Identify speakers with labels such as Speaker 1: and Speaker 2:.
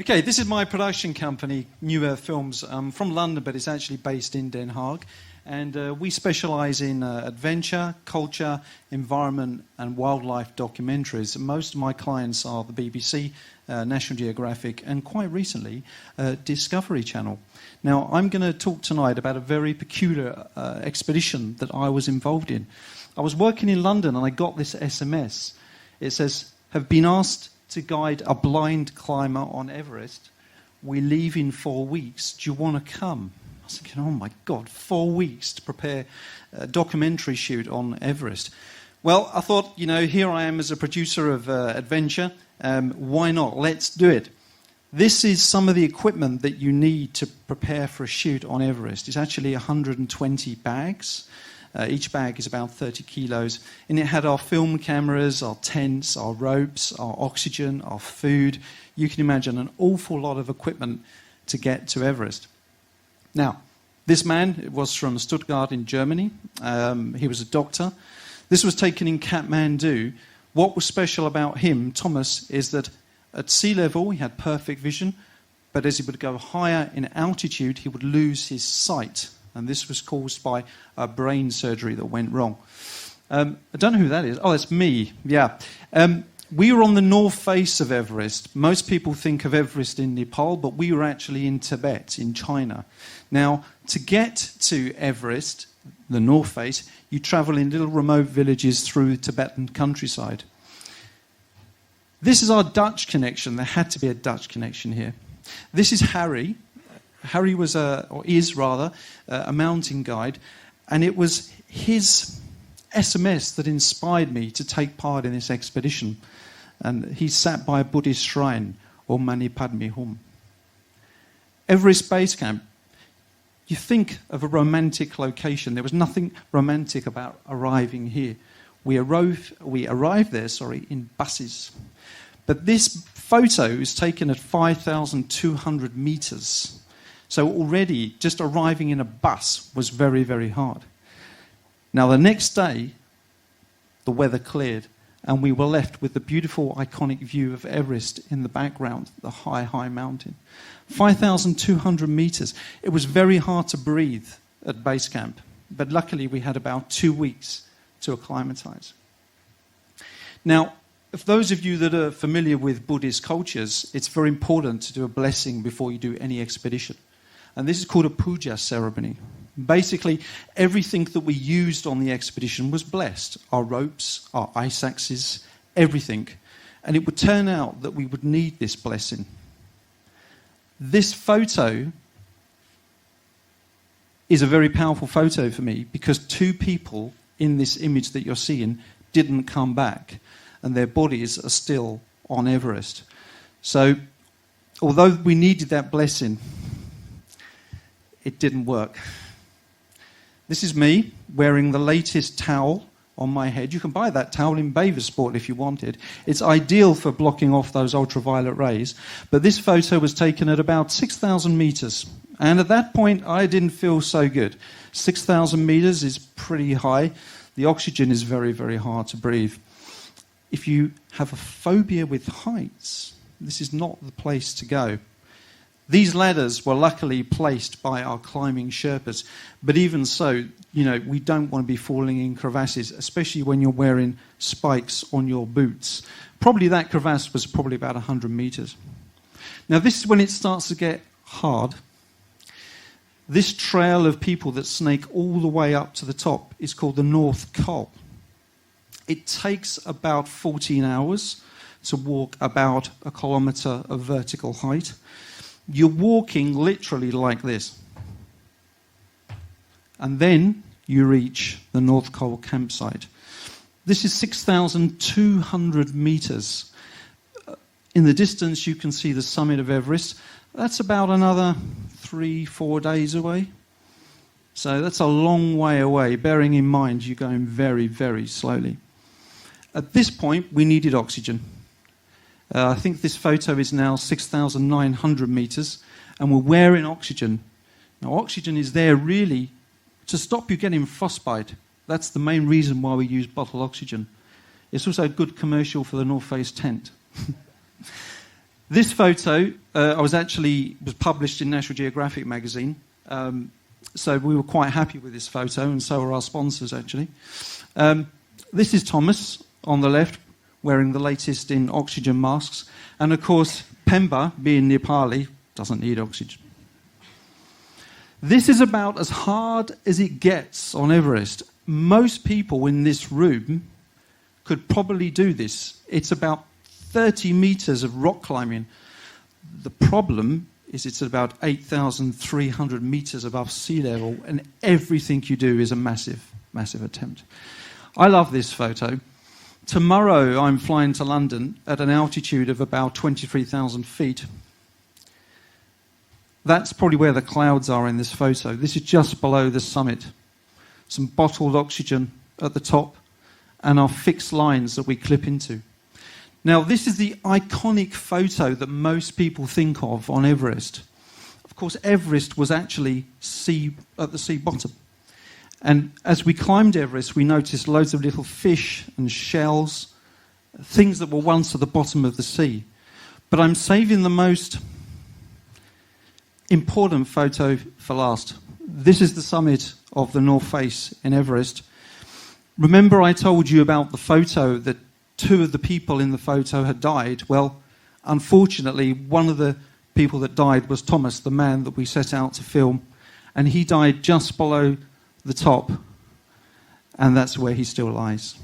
Speaker 1: Okay, this is my production company, Newer Films, from London, but it's actually based in Den Haag. And we specialise in adventure, culture, environment and wildlife documentaries. Most of my clients are the BBC, National Geographic and quite recently Discovery Channel. Now I'm going to talk tonight about a very peculiar expedition that I was involved in. I was working in London and I got this SMS. It says, have been asked to guide a blind climber on Everest. We leave in 4 weeks. Do you want to come? I was thinking, oh my God, 4 weeks to prepare a documentary shoot on Everest. Well, I thought, you know, here I am as a producer of adventure. Why not? Let's do it. This is some of the equipment that you need to prepare for a shoot on Everest. It's actually 120 bags. Each bag is about 30 kilos. And it had our film cameras, our tents, our ropes, our oxygen, our food. You can imagine an awful lot of equipment to get to Everest. Now, this man was from Stuttgart in Germany. He was a doctor. This was taken in Kathmandu. What was special about him, Thomas, is that at sea level he had perfect vision, but as he would go higher in altitude, he would lose his sight. And this was caused by a brain surgery that went wrong. I don't know who that is. Oh, it's me. Yeah. We were on the north face of Everest. Most people think of Everest in Nepal, but we were actually in Tibet, in China. Now, to get to Everest, the north face, you travel in little remote villages through the Tibetan countryside. This is our Dutch connection. There had to be a Dutch connection here. This is Harry. Harry was, or is rather, a mountain guide, and it was his SMS that inspired me to take part in this expedition. And he sat by a Buddhist shrine, Om Mani Padme Hum. Everest Base Camp. You think of a romantic location. There was nothing romantic about arriving here. We arrived there, in buses. But this photo is taken at 5,200 meters. So already, just arriving in a bus was very, very hard. Now, the next day, the weather cleared, and we were left with the beautiful, iconic view of Everest in the background, the high, high mountain. 5,200 meters. It was very hard to breathe at base camp, but luckily we had about 2 weeks to acclimatize. Now, if those of you that are familiar with Buddhist cultures, it's very important to do a blessing before you do any expedition. And this is called a Puja Ceremony. Basically, everything that we used on the expedition was blessed. Our ropes, our ice axes, everything. And it would turn out that we would need this blessing. This photo is a very powerful photo for me because 2 people in this image that you're seeing didn't come back and their bodies are still on Everest. So, although we needed that blessing, it didn't work. This is me wearing the latest towel on my head. You can buy that towel in Sport if you wanted. It's ideal for blocking off those ultraviolet rays. But this photo was taken at about 6,000 meters. And at that point, I didn't feel so good. 6,000 meters is pretty high. The oxygen is very, very hard to breathe. If you have a phobia with heights, this is not the place to go. These ladders were luckily placed by our climbing Sherpas, but even so, you know, we don't want to be falling in crevasses, especially when you're wearing spikes on your boots. Probably that crevasse was probably about 100 meters. Now this is when it starts to get hard. This trail of people that snake all the way up to the top is called the North Col. It takes about 14 hours to walk about 1 kilometer of vertical height. You're walking literally like this. And then you reach the North Col campsite. This is 6,200 meters. In the distance, you can see the summit of Everest. That's about another 3-4 days away. So that's a long way away, bearing in mind you're going very, very slowly. At this point, we needed oxygen. I think this photo is now 6,900 meters, and we're wearing oxygen. Now, oxygen is there really to stop you getting frostbite. That's the main reason why we use bottled oxygen. It's also a good commercial for the North Face tent. This photo was published in National Geographic magazine, so we were quite happy with this photo, and so are our sponsors, actually. This is Thomas on the left, wearing the latest in oxygen masks, and of course, Pemba, being Nepali, doesn't need oxygen. This is about as hard as it gets on Everest. Most people in this room could probably do this. It's about 30 meters of rock climbing. The problem is it's about 8,300 meters above sea level, and everything you do is a massive, massive attempt. I love this photo. Tomorrow I'm flying to London at an altitude of about 23,000 feet. That's probably where the clouds are in this photo. This is just below the summit. Some bottled oxygen at the top and our fixed lines that we clip into. Now, this is the iconic photo that most people think of on Everest. Of course, Everest was actually at the sea bottom. And as we climbed Everest, we noticed loads of little fish and shells, things that were once at the bottom of the sea. But I'm saving the most important photo for last. This is the summit of the North Face in Everest. Remember I told you about the photo that 2 of the people in the photo had died? Well, unfortunately, one of the people that died was Thomas, the man that we set out to film, and he died just below the top, and that's where he still lies.